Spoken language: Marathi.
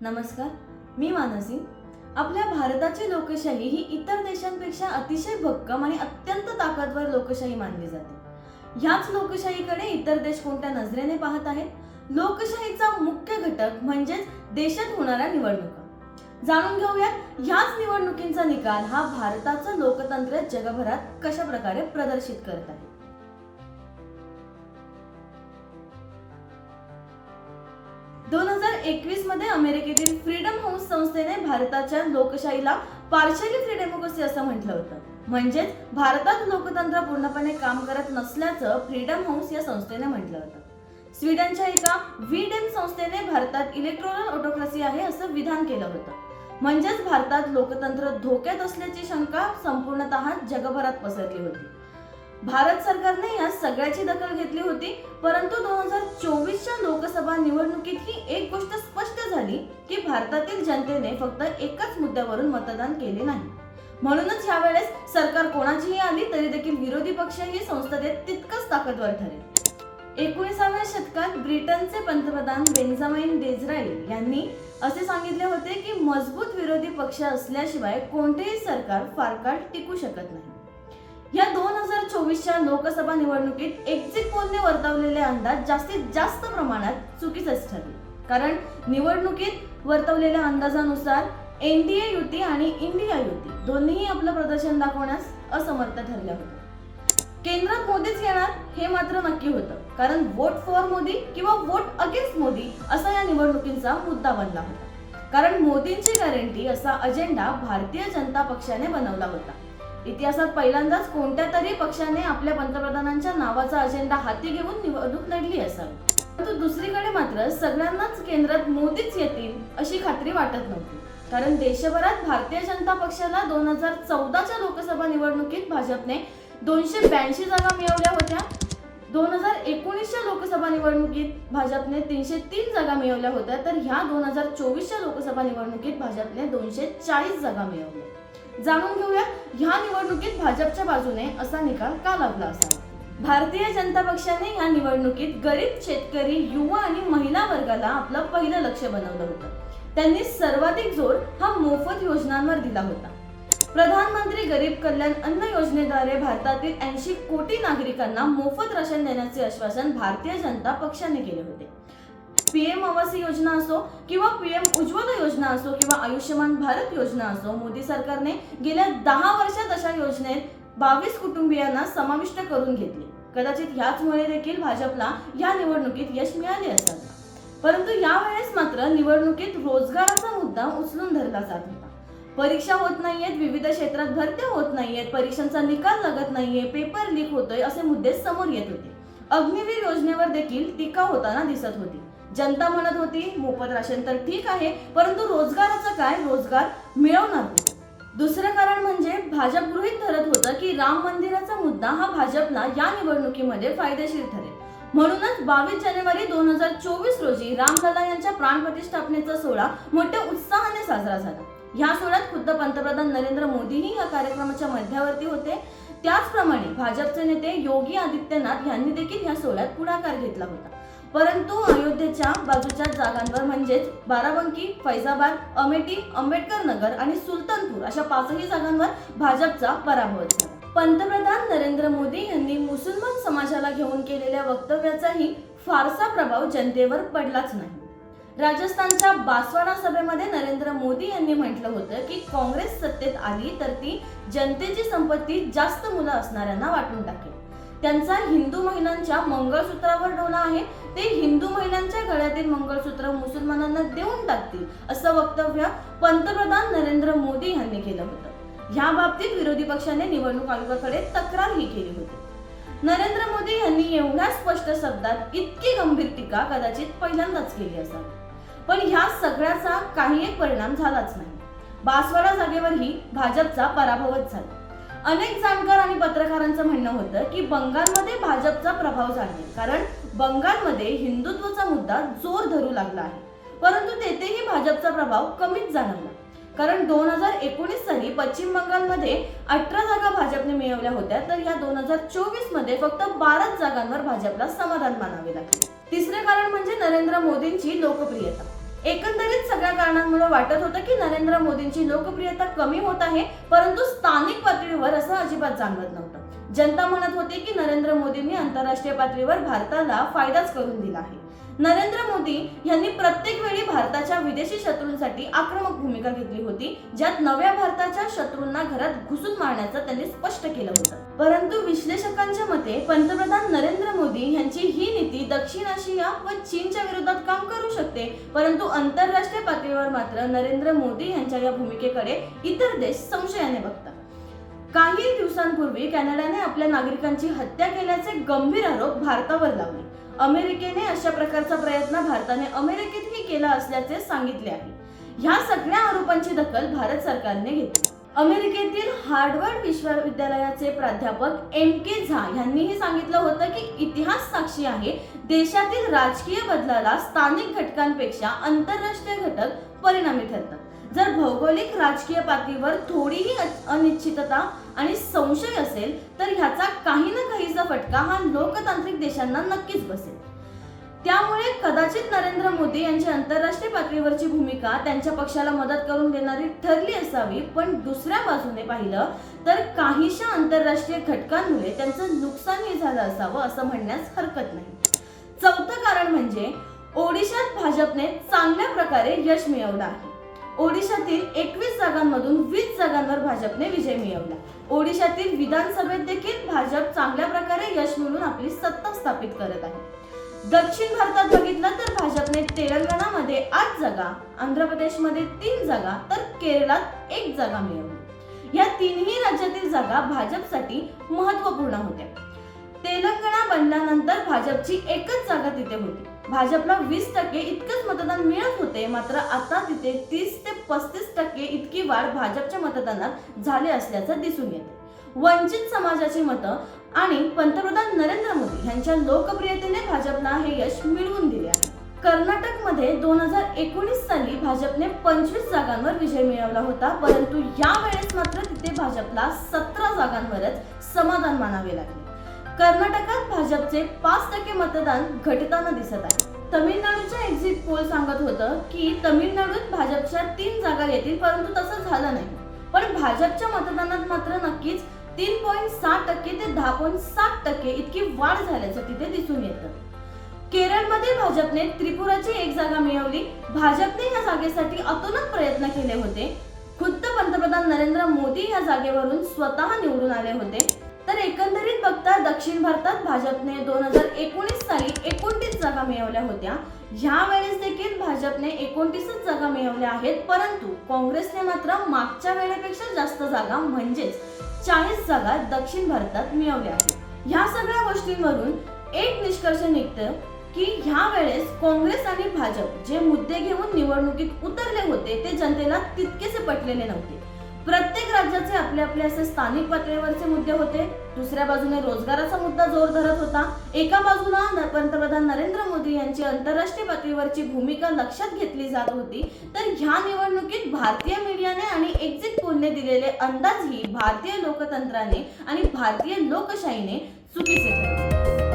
नमस्कार, मी मानसी. आपल्या भारताची लोकशाही ही इतर देशांपेक्षा अतिशय भक्कम आणि अत्यंत ताकदवर लोकशाही मानली जाते. ह्याच लोकशाहीकडे इतर देश कोणत्या नजरेने पाहत आहेत? लोकशाहीचा मुख्य घटक म्हणजेच देशात होणाऱ्या निवडणुका. जाणून घेऊया ह्याच निवडणुकींचा निकाल हा भारताचं लोकतंत्र जगभरात कशा प्रकारे प्रदर्शित करत आहे. 2021 मध्ये अमेरिकेतील फ्रीडम हाऊस संस्थेने भारताच्या लोकशाहीला पार्शियली फ्री डेमोक्रेसी असं म्हटलं होतं. म्हणजेच भारतात लोकतंत्र पूर्णपणे काम करत नसल्याचं फ्रीडम हाऊस या संस्थेने म्हटलं होतं. स्वीडनच्या एका व्हीडेम संस्थेने भारतात इलेक्टोरल ऑटोक्रेसी आहे असं विधान केलं होतं. म्हणजेच भारतात लोकतंत्र धोक्यात असल्याची शंका संपूर्णतः जगभरात पसरली होती. भारत सरकारने या सगळ्याची दखल घेतली होती, परंतु 2024च्या लोकसभा निवडणुकीत ही एक गोष्ट स्पष्ट झाली की भारतातील जनतेने फक्त एकाच मुद्द्यावरून मतदान केले नाही. म्हणूनच यावेळेस सरकार कोणाचीही आली तरी देखील विरोधी पक्षही संसदेत तितकंच ताकदवर ठरेल. 19व्या शतकात ब्रिटनचे पंतप्रधान बेंजामिन डिझराएली यांनी असे सांगितले होते की मजबूत विरोधी पक्ष असल्याशिवाय कोणतेही सरकार फार काळ टिकू शकत नाही. या 2024च्या लोकसभा निवडणुकीत एक्झिट पोलने वर्तवलेले अंदाज जास्तीत जास्त प्रमाणात चुकीचेच ठरले. कारण निवडणुकीत वर्तवलेल्या अंदाजानुसार एनडीए युती आणि इंडिया युती दोन्हीही आपलं प्रदर्शन दाखवण्यास असमर्थ ठरल्या होत्या. केंद्रात मोदीच येणार हे मात्र नक्की होतं, कारण वोट फॉर मोदी किंवा वोट अगेन्स्ट मोदी असा या निवडणुकीचा मुद्दा बनला होता. कारण मोदींची गॅरंटी असा अजेंडा भारतीय जनता पक्षाने बनवला होता. इतिहासात पहिल्यांदाच कोणत्या तरी पक्षाने आपल्या पंतप्रधानांच्या नावाचा अजेंडा हाती घेऊन निवडणूक लढली असावी. परंतु दुसरीकडे मात्र सगळ्यांनाच केंद्रात मोदीच येतील अशी खात्री वाटत नव्हती. कारण देशभरात भारतीय जनता पक्षाला 2014च्या लोकसभा निवडणुकीत भाजपने 282 जागा मिळवल्या होत्या. 2019च्या लोकसभा निवडणुकीत भाजपने 303 जागा मिळवल्या होत्या, तर ह्या 2024च्या लोकसभा निवडणुकीत भाजपने 240 जागा मिळवल्या. जाणून घेऊया ह्या निवडणुकीत भाजपच्या बाजूने असा निकाल का लागला असावा. भारतीय जनता पक्षाने ह्या निवडणुकीत गरीब, शेतकरी, युवा आणि महिला वर्गाला आपलं पहिलं लक्ष बनवलं होतं. त्यांनी सर्वाधिक जोर हा मोफत योजनांवर दिला होता. प्रधानमंत्री गरीब कल्याण अन्न योजनेद्वारे भारतातील 80 कोटी नागरिकांना मोफत राशन देण्याचे आश्वासन भारतीय जनता पक्षाने केले होते. पीएम आवास योजना असो किंवा पीएम उज्ज्वला योजना असो किंवा आयुष्यमान भारत योजना असो, मोदी सरकारने गेल्या 10 वर्षात अशा योजनेत 22 कुटुंबियांना समाविष्ट करून घेतले. कदाचित ह्याचमुळे देखील भाजपला या निवडणुकीत यश मिळाले असावे. परंतु यावेळेस मात्र निवडणुकीत रोजगाराचा मुद्दा उचलून धरला जात होता. परीक्षा होत नाहीयेत, विविध क्षेत्रात भरत्या होत नाहीयेत, परीक्षांचा निकाल लागत नाहीये, पेपर लीक होतोय असे मुद्दे समोर येत होते. अग्निवीर योजनेवर देखील टीका होताना दिसत होती. जनता म्हणत होती मोफत राशन तर ठीक आहे, परंतु रोजगाराचं काय, रोजगार मिळवणार नाही. दुसरं कारण म्हणजे भाजप गृहीत धरत होतं की राम मंदिराचा मुद्दा हा भाजपला या निवडणुकीमध्ये फायदेशीर ठरेल. म्हणूनच 22 जानेवारी 2024 रोजी रामलला यांच्या प्राणप्रतिष्ठापनेचा सोहळा मोठ्या उत्साहाने साजरा झाला. ह्या सोहळ्यात खुद्द पंतप्रधान नरेंद्र मोदीही या कार्यक्रमाच्या मध्यावर्ती होते. त्याचप्रमाणे भाजपचे नेते योगी आदित्यनाथ यांनी देखील या सोहळ्यात पुढाकार घेतला होता. परंतु अयोध्येच्या बाजूच्या जागांवर म्हणजेच बाराबंकी, फैजाबाद, अमेठी, आंबेडकर नगर आणि सुलतानपूर अशा 5ही जागांवर भाजपचा पराभव झाला. पंतप्रधान नरेंद्र मोदी यांनी मुसलमान समाजाला घेऊन केलेल्या वक्तव्याचाही फारसा प्रभाव जनतेवर पडलाच नाही. राजस्थानच्या बासवाडा सभेमध्ये नरेंद्र मोदी यांनी म्हटलं होतं की काँग्रेस सत्तेत आली तर ती जनतेची संपत्ती जास्त मुलं असणाऱ्यांना वाटून टाकेल. त्यांचा हिंदू महिलांच्या मंगळसूत्रावर डोला आहे, ते हिंदू महिलांच्या गळ्यातील मंगळसूत्र मुसलमानांना देऊन टाकतील असं वक्तव्य पंतप्रधान नरेंद्र मोदी यांनी केलं होतं. ह्या बाबतीत विरोधी पक्षाने निवडणूक आयोगाकडे तक्रारही केली होती. नरेंद्र मोदी यांनी एवढ्या स्पष्ट शब्दात इतकी गंभीर टीका कदाचित पहिल्यांदाच केली असावी. पण ह्या सगळ्याचा काही एक परिणाम झालाच नाही. बासवाडा जागेवरही भाजपचा पराभवच झाला. अनेक जाणकार आणि पत्रकारांचं म्हणणं होतं की बंगालमध्ये भाजपचा प्रभाव जाणवेल, कारण बंगालमध्ये हिंदुत्वाचा मुद्दा जोर धरू लागला आहे. परंतु तेथेही भाजपचा प्रभाव कमीच जाणवला. कारण 2019 साली पश्चिम बंगालमध्ये 18 जागा भाजपने मिळवल्या होत्या, तर या 2024 मध्ये फक्त 12 जागांवर भाजपला समाधान मानावे लागले. तिसरे कारण म्हणजे नरेंद्र मोदींची लोकप्रियता. एकंदरीत सगळ्या कारणांमुळे वाटत होतं की नरेंद्र मोदींची लोकप्रियता कमी होत आहे, परंतु स्थानिक पातळीवर असं अजिबात जाणवत नव्हतं. जनता म्हणत होती की नरेंद्र मोदींनी आंतरराष्ट्रीय पातळीवर भारताला फायदाच करून दिला आहे. नरेंद्र मोदी यांनी प्रत्येक वेळी भारताच्या विदेशी शत्रूंसाठी आक्रमक भूमिका घेतली होती, ज्यात नव्या भारताच्या शत्रूंना घरात घुसून मारण्याचं त्यांनी स्पष्ट केलं होतं. परंतु विश्लेषकांच्या मते पंतप्रधान नरेंद्र मोदी यांची ही नीती दक्षिण आशिया व चीनच्या विरोधात काम करू शकते, परंतु आंतरराष्ट्रीय पातळीवर मात्र नरेंद्र मोदी यांच्या या भूमिकेकडे इतर देश संशयाने बघतात. काही दिवसांपूर्वी कॅनडाने आपल्या नागरिकांची हत्या केल्याचे गंभीर आरोप भारतावर लावले. अमेरिकेने अशा प्रकारचा प्रयत्न भारताने अमेरिकेतही केला असल्याचे सांगितले आहे. ह्या सगळ्या आरोपांची दखल भारत सरकारने घेतली. अमेरिकेतील हार्वर्ड विश्वविद्यालयाचे प्राध्यापक M.K. झा यांनीही सांगितलं होतं की इतिहास साक्षी आहे, देशातील राजकीय बदलाला स्थानिक घटकांपेक्षा आंतरराष्ट्रीय घटक परिणामी ठरतात. जर भौगोलिक राजकीय पातळीवर थोडीही अनिश्चितता आणि संशय असेल तर ह्याचा काही ना काहीचा फटका हा लोकतांत्रिक देशांना नक्कीच बसेल. त्यामुळे कदाचित नरेंद्र मोदी यांची आंतरराष्ट्रीय पातळीवरची भूमिका त्यांच्या पक्षाला मदत करून देणारी ठरली असावी, पण दुसऱ्या बाजूने पाहिलं तर काहीशा आंतरराष्ट्रीय घटकांमुळे त्यांचं नुकसानही झालं असावं असं म्हणण्यास हरकत नाही. चौथं कारण म्हणजे ओडिशात भाजपने चांगल्या प्रकारे यश मिळवलं आहे. ओडिशातील 21 जागांमधून 20 जागांवर भाजपने विजय मिळवला. ओडिशातील विधानसभेत देखील भाजप चांगल्या प्रकारे यश मिळवून आपली सत्ता स्थापित करत आहे. दक्षिण भारतात बघितलं तर भाजपने तेलंगणामध्ये 8 जागा, आंध्र प्रदेशमध्ये 3 जागा तर केरळात 1 जागा मिळवली. या तिन्ही राज्यातील जागा भाजपसाठी महत्त्वपूर्ण होत्या. तेलंगणा बनल्यानंतर भाजपची एकच जागा तिथे होती. भाजपला 20% इतकंच मतदान मिळत होते, मात्र आता तिथे 30 ते 35% इतकी वाढ भाजपच्या मतदानात झाले असल्याचं दिसून येते. वंचित समाजाची मतं आणि पंतप्रधान नरेंद्र मोदी यांच्या लोकप्रियतेने भाजपला हे यश मिळवून दिले आहे. कर्नाटकमध्ये 2019 साली भाजपने 25 जागांवर विजय मिळवला होता, परंतु यावेळेस मात्र तिथे भाजपला 17 जागांवरच समाधान मानावे लागले. कर्नाटकात भाजपचे 5% मतदान घटताना दिसत आहे. तमिळनाडूचा एक्झिट पोल सांगत होतं की तमिळनाडूत भाजपच्या 3 जागा येतील, परंतु तसं झालं नाही. पण भाजपच्या मतदानात मात्र नक्कीच 3.6% ते 10.7% इतकी वाढ झाल्याचं तिथे दिसून येतं. केरळमध्ये भाजपने त्रिपुराची 1 जागा मिळवली. भाजपने या जागेसाठी अतोनात प्रयत्न केले होते. खुद्द पंतप्रधान नरेंद्र मोदी या जागेवरून स्वतः निवडून आले होते. तर एकंदरीत बघता दक्षिण भारतात भाजपने 2019 साली 29 जागा मिळवल्या होत्या. ह्या वेळेस देखील भाजपने 29 जागा मिळवल्या आहेत, परंतु काँग्रेसने मात्र मागच्या वेळेपेक्षा जास्त जागा म्हणजेच 40 जागा दक्षिण भारतात मिळवल्या आहेत. ह्या सगळ्या गोष्टींवरून एक निष्कर्ष निघतं की ह्या वेळेस काँग्रेस आणि भाजप जे मुद्दे घेऊन निवडणुकीत उतरले होते ते जनतेला तितकेसे पटलेले नव्हते. प्रत्येक राज्याचे आपले आपले असे स्थानिक पातळीवरचे मुद्दे होते. दुसऱ्या बाजूने रोजगाराचा मुद्दा जोर धरत होता. एका बाजूला पंतप्रधान नरेंद्र मोदी यांची आंतरराष्ट्रीय पातळीवरची भूमिका लक्षात घेतली जात होती, तर ह्या निवडणुकीत भारतीय मीडियाने आणि एक्झिट पोलने दिलेले अंदाजही भारतीय लोकतंत्राने आणि भारतीय लोकशाहीने चुकीचे ठरले.